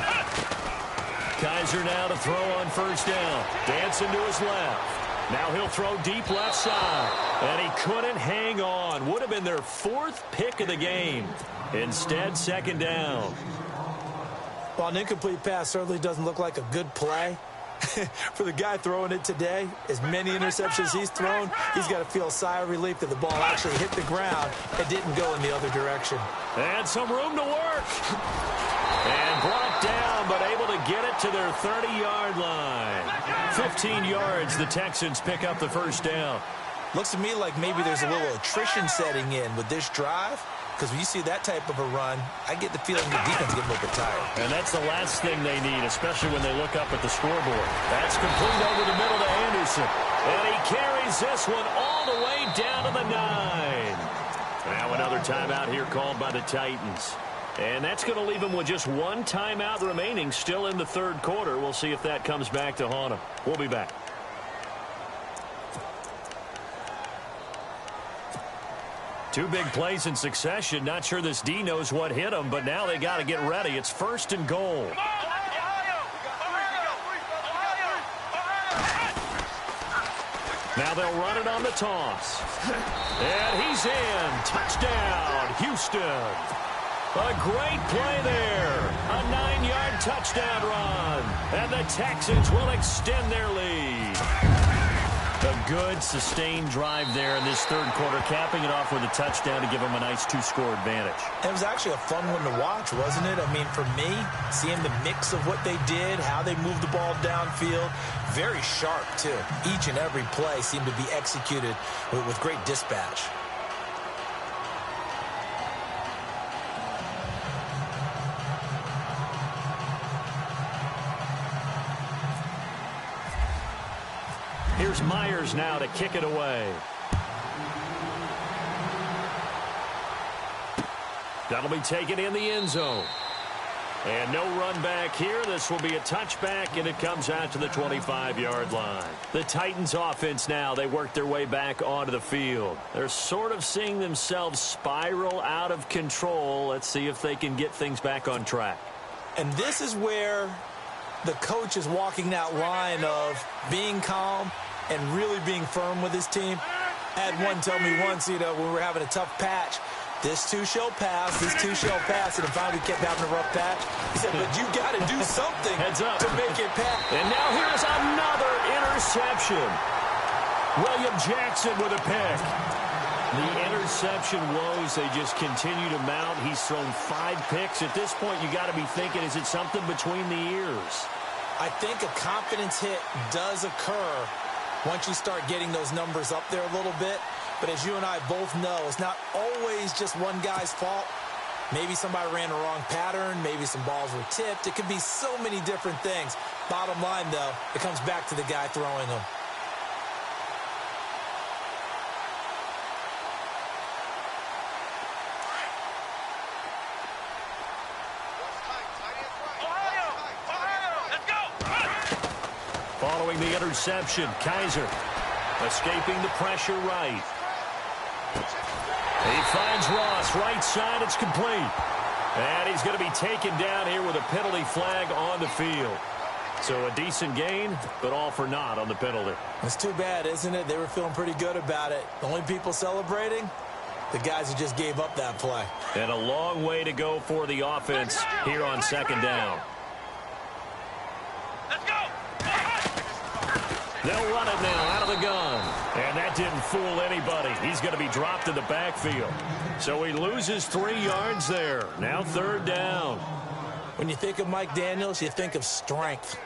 Kaiser now to throw on 1st down. Dancing to his left. Now he'll throw deep left side. And he couldn't hang on. Would have been their 4th pick of the game. Instead, 2nd down. Well, an incomplete pass certainly doesn't look like a good play. For the guy throwing it today, as many interceptions he's thrown, he's got to feel a sigh of relief that the ball actually hit the ground and didn't go in the other direction. And some room to work. And brought down, but able to get it to their 30-yard line. 15 yards, the Texans pick up the 1st down. Looks to me like maybe there's a little attrition setting in with this drive. Because when you see that type of a run, I get the feeling the defense getting a little bit tired. And that's the last thing they need, especially when they look up at the scoreboard. That's complete over the middle to Anderson. And he carries this one all the way down to the 9. Now another timeout here called by the Titans. And that's going to leave him with just 1 timeout remaining still in the 3rd quarter. We'll see if that comes back to haunt him. We'll be back. Two big plays in succession. Not sure this D knows what hit him, but now they got to get ready. It's 1st and goal. Now they'll run it on the toss. And he's in. Touchdown, Houston. A great play there. A 9-yard touchdown run. And the Texans will extend their lead. A good, sustained drive there in this 3rd quarter, capping it off with a touchdown to give them a nice 2-score advantage. It was actually a fun one to watch, wasn't it? I mean, for me, seeing the mix of what they did, how they moved the ball downfield, very sharp, too. Each and every play seemed to be executed with great dispatch. Here's Myers now to kick it away. That'll be taken in the end zone. And no run back here. This will be a touchback, and it comes out to the 25-yard line. The Titans offense now, they work their way back onto the field. They're sort of seeing themselves spiral out of control. Let's see if they can get things back on track. And this is where the coach is walking that line of being calm and really being firm with his team. I had one tell me once, when we were having a tough patch, this too shall pass, this too shall pass, and finally we kept having a rough patch. He said, but you got to do something Heads up. to make it pass. And now here's another interception. William Jackson with a pick. The interception woes, they just continue to mount. He's thrown 5 picks. At this point, you got to be thinking, is it something between the ears? I think a confidence hit does occur once you start getting those numbers up there a little bit. But as you and I both know, it's not always just one guy's fault. Maybe somebody ran the wrong pattern. Maybe some balls were tipped. It could be so many different things. Bottom line, though, it comes back to the guy throwing them. Following the interception, Kaiser escaping the pressure right. He finds Ross, right side, it's complete. And he's going to be taken down here with a penalty flag on the field. So a decent gain, but all for naught on the penalty. It's too bad, isn't it? They were feeling pretty good about it. The only people celebrating, the guys who just gave up that play. And a long way to go for the offense here on second down. Let's go! They'll run it now out of the gun. And that didn't fool anybody. He's going to be dropped in the backfield. So he loses 3 yards there. Now third down. When you think of Mike Daniels, you think of strength.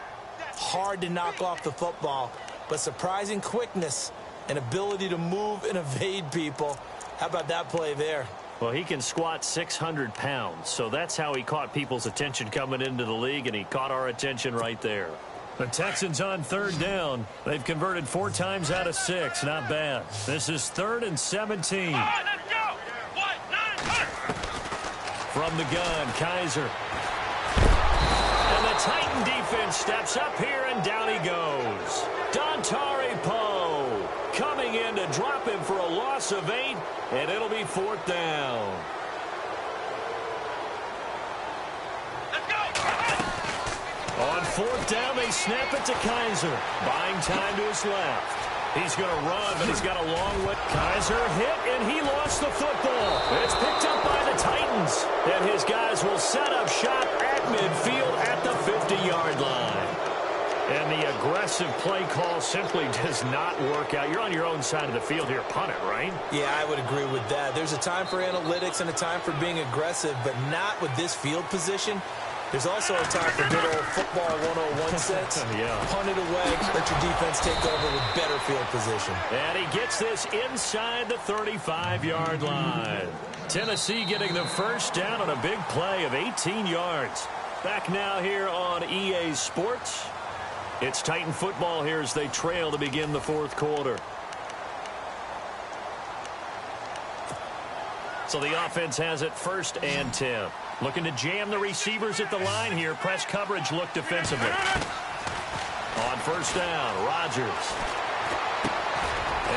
Hard to knock off the football, but surprising quickness and ability to move and evade people. How about that play there? Well, he can squat 600 pounds, so that's how he caught people's attention coming into the league, and he caught our attention right there. The Texans on third down. They've converted 4 times out of 6. Not bad. This is 3rd and 17. All right, let's go! 1, 9, 1. From the gun, Kaiser. And the Titan defense steps up here, and down he goes. Dontari Poe coming in to drop him for a loss of 8, and it'll be 4th down. Let's go! On 4th down, they snap it to Kaiser. Buying time to his left. He's going to run, but he's got a long way. Kaiser hit, and he lost the football. It's picked up by the Titans. And his guys will set up shop at midfield at the 50-yard line. And the aggressive play call simply does not work out. You're on your own side of the field here. Punt it, right? Yeah, I would agree with that. There's a time for analytics and a time for being aggressive, but not with this field position. There's also a time for good old football 101 sense. Yeah. Punt it away, let your defense take over with better field position. And he gets this inside the 35-yard line. Tennessee getting the first down on a big play of 18 yards. Back now here on EA Sports. It's Titan football here as they trail to begin the 4th quarter. So the offense has it 1st and 10. Looking to jam the receivers at the line here. Press coverage look defensively. On 1st down, Rodgers.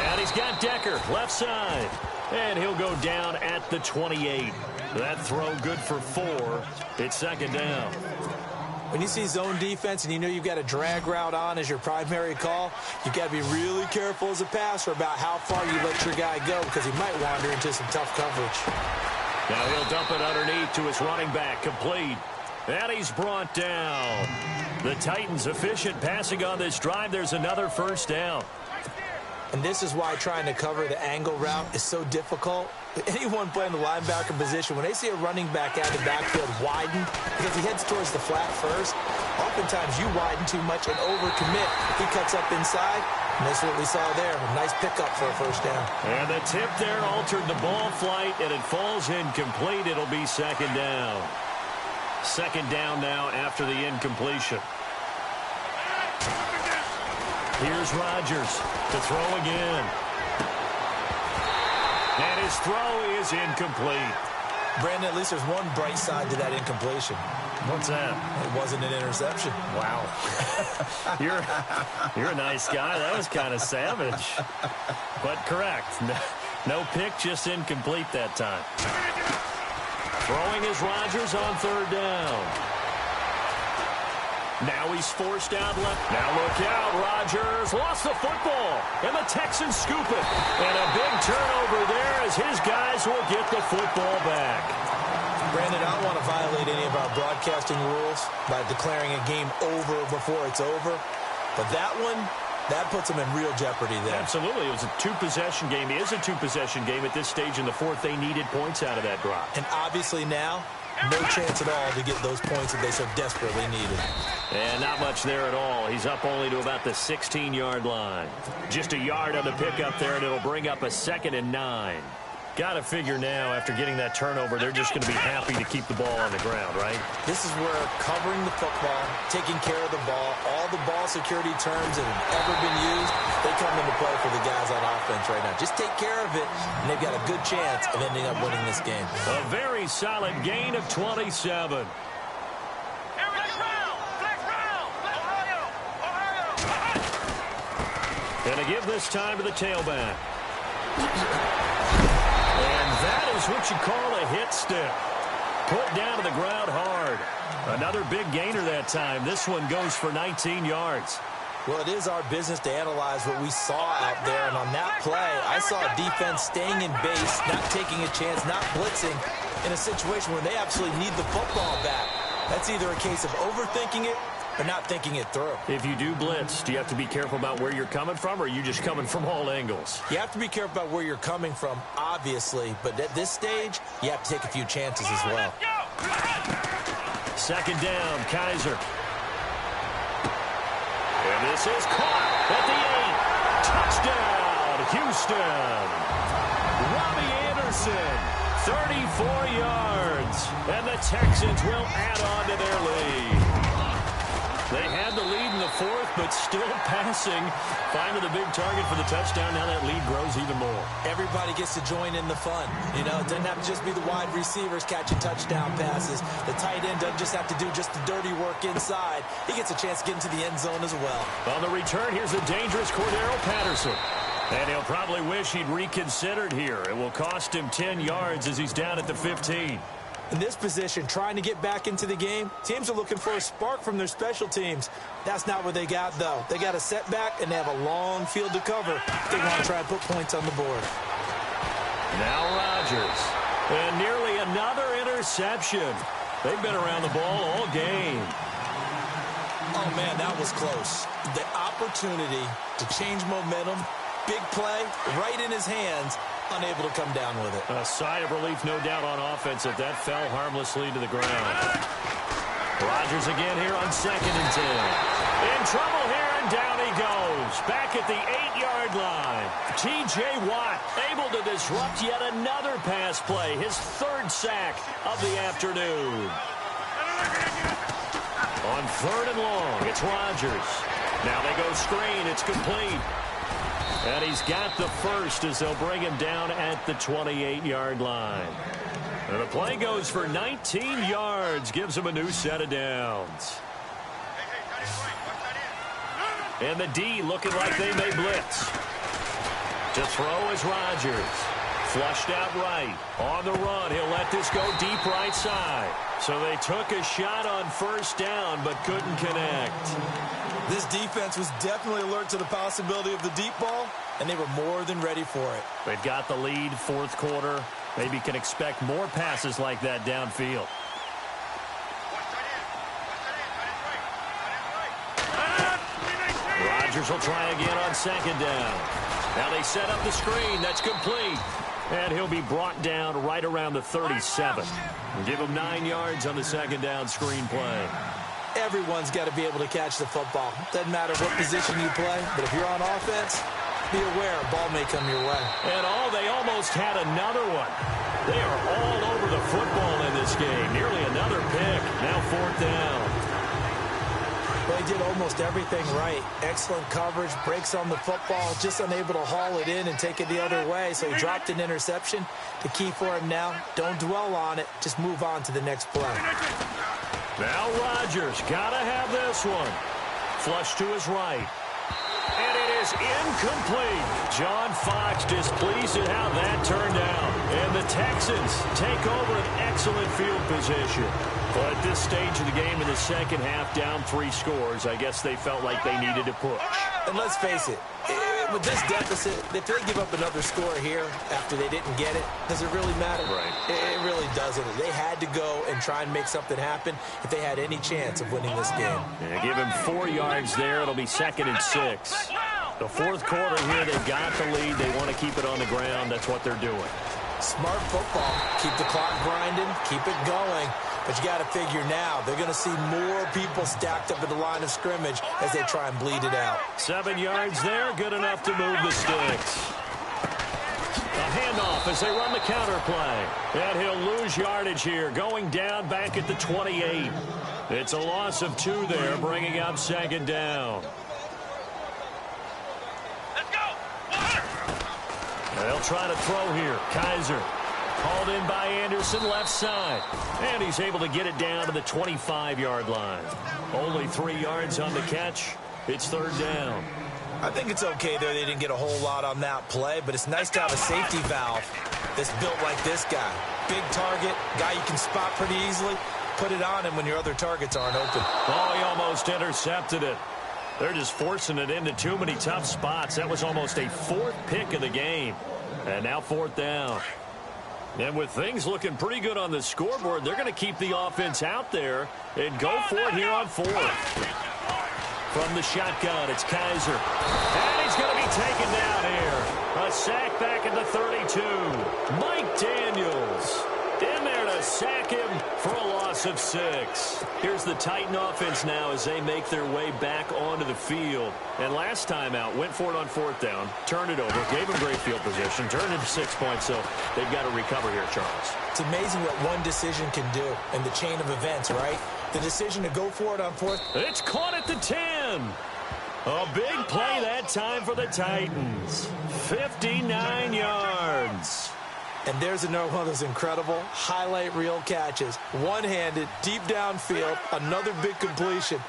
And he's got Decker, left side. And he'll go down at the 28. That throw good for 4. It's 2nd down. When you see zone defense and you know you've got a drag route on as your primary call, you've got to be really careful as a passer about how far you let your guy go because he might wander into some tough coverage. Now he'll dump it underneath to his running back, complete. And he's brought down. The Titans efficient passing on this drive. There's another 1st down. And this is why trying to cover the angle route is so difficult. Anyone playing the linebacker position, when they see a running back out of the backfield widen, because he heads towards the flat first, oftentimes you widen too much and overcommit. He cuts up inside, and that's what we saw there. A nice pickup for a 1st down. And the tip there altered the ball flight, and it falls incomplete. It'll be 2nd down. 2nd down now after the incompletion. Here's Rodgers to throw again. And his throw is incomplete. Brandon, at least there's one bright side to that incompletion. What's that? It wasn't an interception. Wow. You're a nice guy. That was kind of savage. But correct. No pick, just incomplete that time. Throwing is Rodgers on third down. Now he's forced out left. Now look out. Rodgers lost the football. And the Texans scoop it. And a big turnover there as his guys will get the football back. Brandon, I don't want to violate any of our broadcasting rules by declaring a game over before it's over. But that one, that puts them in real jeopardy there. Absolutely. It was a two-possession game. It is a two-possession game at this stage in the fourth. They needed points out of that drive. And obviously now, no chance at all to get those points that they so desperately needed. And not much there at all. He's up only to about the 16-yard line. Just a yard on the pickup there, and it'll bring up a 2nd and 9. Got to figure now, after getting that turnover, they're just going to be happy to keep the ball on the ground, right? This is where covering the football, taking care of the ball, all the ball security terms that have ever been used, they come into play for the guys on offense right now. Just take care of it, and they've got a good chance of ending up winning this game. A very solid gain of 27. Going to give this time to the tailback. And that is what you call a hit stick. Put down to the ground hard. Another big gainer that time. This one goes for 19 yards. Well, it is our business to analyze what we saw out there. And on that play, I saw a defense staying in base, not taking a chance, not blitzing in a situation where they absolutely need the football back. That's either a case of overthinking it or not thinking it through. If you do blitz, do you have to be careful about where you're coming from, or are you just coming from all angles? You have to be careful about where you're coming from, obviously. But at this stage, you have to take a few chances as well. 2nd down, Kaiser. And this is caught at the 8. Touchdown, Houston. Robbie Anderson, 34 yards. And the Texans will add on to their lead. They had the lead in the fourth, but still passing. Finding the big target for the touchdown. Now that lead grows even more. Everybody gets to join in the fun. You know, it doesn't have to just be the wide receivers catching touchdown passes. The tight end doesn't just have to do just the dirty work inside. He gets a chance to get into the end zone as well. On the return, here's the dangerous Cordero Patterson. And he'll probably wish he'd reconsidered here. It will cost him 10 yards as he's down at the 15. In this position, trying to get back into the game, teams are looking for a spark from their special teams. That's not what they got, though. They got a setback, and they have a long field to cover. They want to try to put points on the board. Now Rodgers. And nearly another interception. They've been around the ball all game. Oh, man, that was close. The opportunity to change momentum, big play, right in his hands, unable to come down with it. A sigh of relief, no doubt, on offense if that fell harmlessly to the ground. Rodgers again here on 2nd and 10. In trouble here, and down he goes. Back at the 8-yard line. T.J. Watt able to disrupt yet another pass play. His 3rd sack of the afternoon. On 3rd and long, it's Rodgers. Now they go screen. It's complete. And he's got the first as they'll bring him down at the 28-yard line. And the play goes for 19 yards, gives him a new set of downs. And the D looking like they may blitz. To throw is Rodgers. Flushed out right. On the run, he'll let this go deep right side. So they took a shot on 1st down, but couldn't connect. This defense was definitely alert to the possibility of the deep ball, and they were more than ready for it. They've got the lead, 4th quarter. Maybe can expect more passes like that downfield. Rodgers will try again on 2nd down. Now they set up the screen. That's complete. And he'll be brought down right around the 37. We'll give him 9 yards on the 2nd down screen play. Everyone's got to be able to catch the football. Doesn't matter what position you play, but if you're on offense, be aware a ball may come your way. And they almost had another one. They are all over the football in this game. Nearly another pick. Now 4th down. Well, he did almost everything right. Excellent coverage, breaks on the football, just unable to haul it in and take it the other way. So he dropped an interception. The key for him now, don't dwell on it. Just move on to the next play. Now Rodgers got to have this one. Flush to his right. And it is incomplete. John Fox displeased at how that turned out. And the Texans take over an excellent field position. Well, at this stage of the game in the second half, down 3 scores, I guess they felt like they needed to push. And let's face it, with this deficit, if they give up another score here after they didn't get it, does it really matter? Right. It really doesn't. They had to go and try and make something happen if they had any chance of winning this game. Yeah, give him 4 yards there. It'll be 2nd and 6. The fourth quarter here, they've got the lead. They want to keep it on the ground. That's what they're doing. Smart football. Keep the clock grinding. Keep it going. But you got to figure now, they're going to see more people stacked up at the line of scrimmage as they try and bleed it out. 7 yards there, good enough to move the sticks. A handoff as they run the counter play. And he'll lose yardage here, going down back at the 28. It's a loss of 2 there, bringing up 2nd down. Let's go. They'll try to throw here. Kaiser. Called in by Anderson, left side. And he's able to get it down to the 25-yard line. Only 3 yards on the catch. It's 3rd down. I think it's okay there. They didn't get a whole lot on that play, but it's nice to have a safety valve that's built like this guy. Big target, guy you can spot pretty easily. Put it on him when your other targets aren't open. Oh, he almost intercepted it. They're just forcing it into too many tough spots. That was almost a 4th pick of the game. And now 4th down. And with things looking pretty good on the scoreboard, they're going to keep the offense out there and go for it here on 4th. From the shotgun, it's Kaiser. And he's going to be taken down here. A sack back at the 32. Mike Daniels in there to sack him for a loss of 6. Here's the Titan offense now as they make their way back onto the field. And last time out, went for it on 4th down, turned it over, gave him great field position, turned it to 6 points, so they've got to recover here, Charles. It's amazing what one decision can do in the chain of events, right? The decision to go for it on 4th. It's caught at the 10. A big play that time for the Titans. 59 yards. And there's another one of those incredible highlight reel catches. One-handed, deep downfield, another big completion.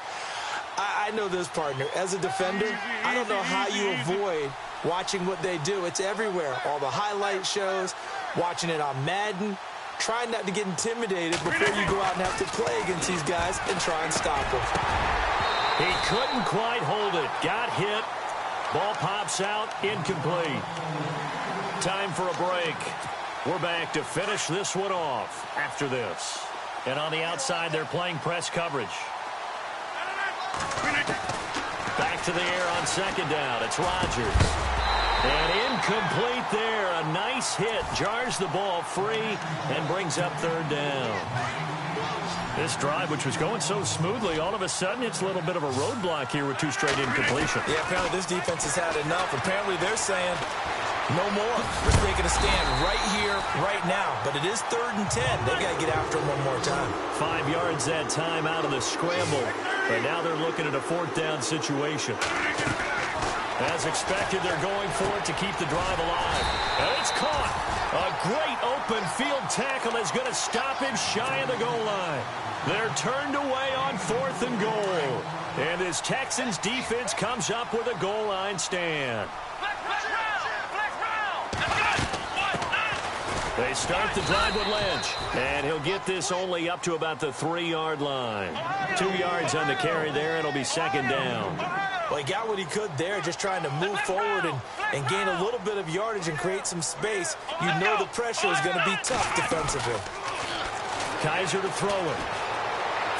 I know this, partner. As a defender, I don't know how you avoid watching what they do. It's everywhere. All the highlight shows, watching it on Madden, trying not to get intimidated before you go out and have to play against these guys and try and stop them. He couldn't quite hold it. Got hit. Ball pops out. Incomplete. Time for a break. We're back to finish this one off after this. And on the outside, they're playing press coverage. Back to the air on 2nd down. It's Rodgers. And incomplete there. A nice hit. Jars the ball free and brings up 3rd down. This drive, which was going so smoothly, all of a sudden it's a little bit of a roadblock here with 2 straight incompletion. Yeah, apparently this defense has had enough. Apparently they're saying no more. We're taking a stand right here, right now. But it is 3rd and 10. They've got to get after him one more time. 5 yards that time out of the scramble. But now they're looking at a 4th down situation. As expected, they're going for it to keep the drive alive. And it's caught. A great open field tackle is going to stop him shy of the goal line. They're turned away on 4th and goal. And this Texans defense comes up with a goal line stand. They start the drive with Lynch. And he'll get this only up to about the 3-yard line. 2 yards on the carry there. It'll be 2nd down. Well, he got what he could there, just trying to move forward and gain a little bit of yardage and create some space. You know the pressure is going to be tough defensively. Kaiser to throw it.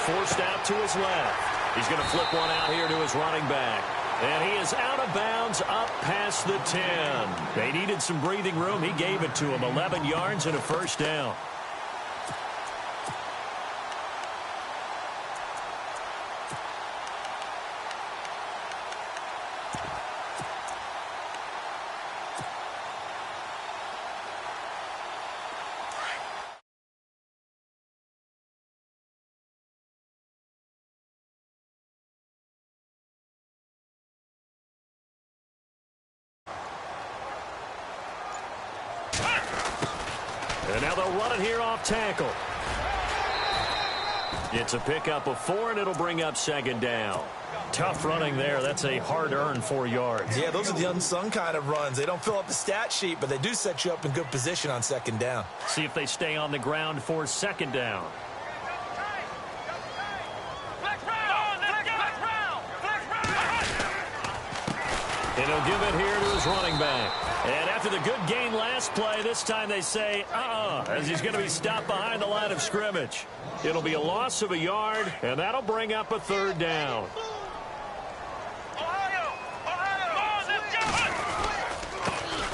Forced out to his left. He's going to flip one out here to his running back. And he is out of bounds up past the 10. They needed some breathing room. He gave it to him. 11 yards and a 1st down. And now they'll run it here off tackle. It's a pickup of 4, and it'll bring up second down. Tough running there. That's a hard-earned 4 yards. Yeah, those are the unsung kind of runs. They don't fill up the stat sheet, but they do set you up in good position on second down. See if they stay on the ground for second down. And he'll give it here to his running back. And after the good gain last play, this time they say, as he's going to be stopped behind the line of scrimmage. It'll be a loss of a yard, and that'll bring up a third down.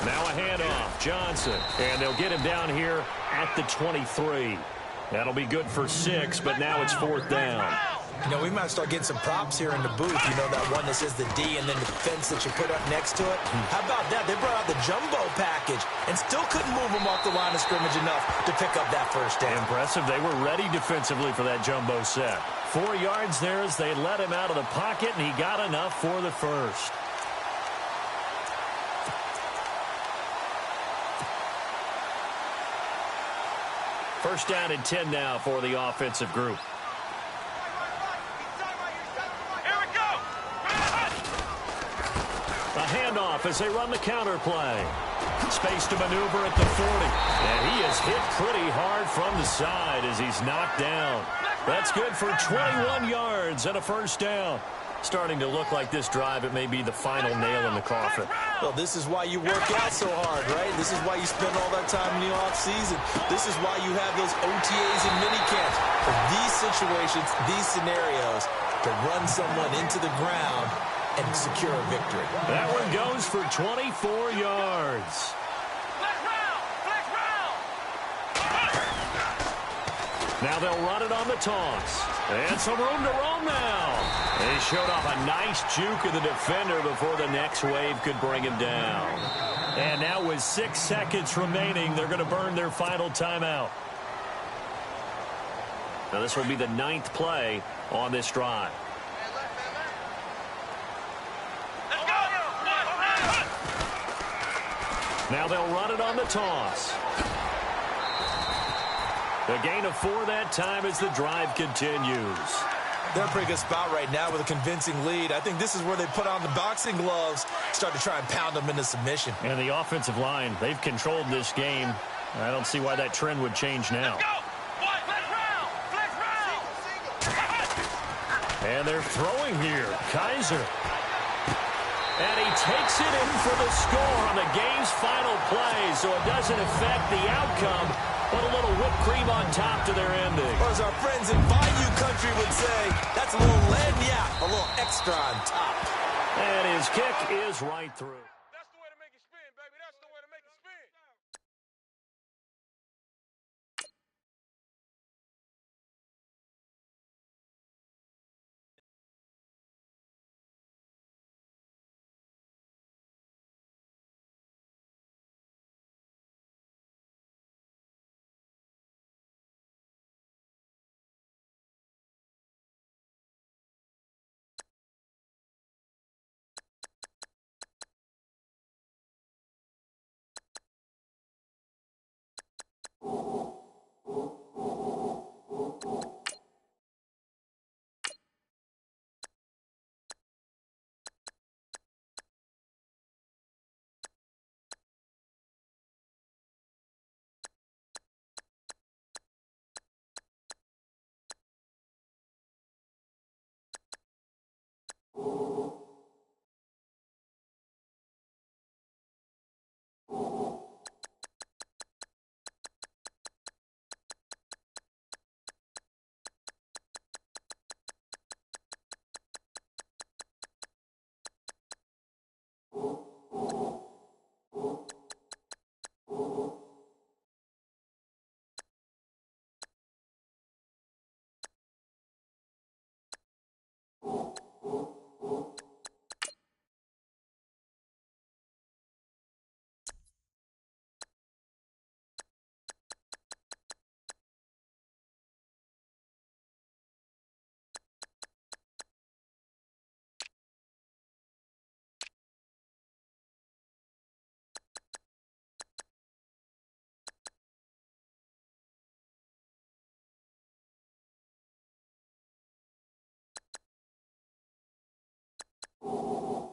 Now a handoff, Johnson. And they'll get him down here at the 23. That'll be good for 6, but now it's fourth down. You know, we might start getting some props here in the booth. You know, that one that says the D and then the fence that you put up next to it. How about that? They brought out the jumbo package and still couldn't move them off the line of scrimmage enough to pick up that first down. Impressive. They were ready defensively for that jumbo set. 4 yards there as they let him out of the pocket, and he got enough for the first. First down and 10 now for the offensive group. A handoff as they run the counter play. Space to maneuver at the 40. And he is hit pretty hard from the side as he's knocked down. That's good for 21 yards and a first down. Starting to look like this drive, it may be the final nail in the coffin. Well, this is why you work out so hard, right? This is why you spend all that time in the offseason. This is why you have those OTAs and minicamps. For these situations, these scenarios, to run someone into the ground and secure a victory. That one goes for 24 yards. Now they'll run it on the toss. And some room to roam now. They showed off a nice juke of the defender before the next wave could bring him down. And now with 6 seconds remaining, they're going to burn their final timeout. Now this will be the 9th play on this drive. Now they'll run it on the toss. A gain of 4 that time as the drive continues. They're in a pretty good spot right now with a convincing lead. I think this is where they put on the boxing gloves, start to try and pound them into submission. And the offensive line, they've controlled this game. I don't see why that trend would change now. And they're throwing here. Kaiser. And he takes it in for the score on the game's final play, so it doesn't affect the outcome, but a little whipped cream on top to their ending. Or as our friends in Bayou Country would say, that's a little lagniappe, a little extra on top. And his kick is right through. You